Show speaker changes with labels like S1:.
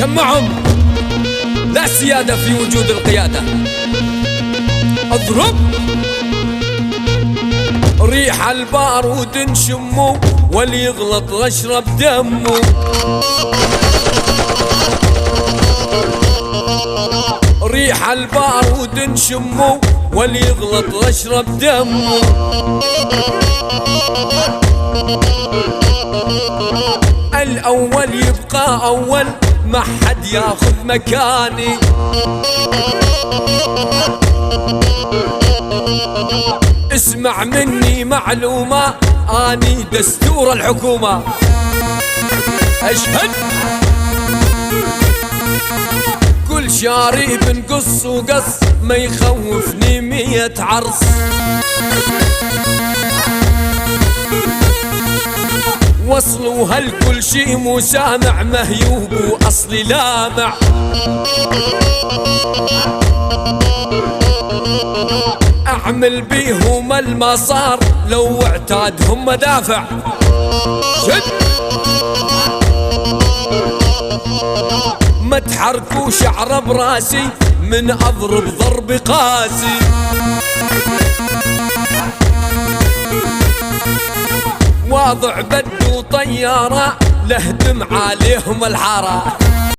S1: سمعهم لا سيادة في وجود القيادة. اضرب ريح البارود نشمه، واللي يغلط اشرب دمه. ريح البارود نشمه، واللي يغلط اشرب دمه. الاول يبقى اول، ما حد ياخذ مكاني. اسمع مني معلومة، اني دستور الحكومة. اشهد كل شارب قص وقص، ما يخوفني 100 عرس. وصلوا هالكل شي مسامع، مهيوب واصلي لامع. اعمل بيهم المصار، لو اعتادهم مدافع. شد ما تحركوا شعر براسي، من اضرب ضرب قاسي. واضع بدو طيارة، لهدم عليهم الحارة.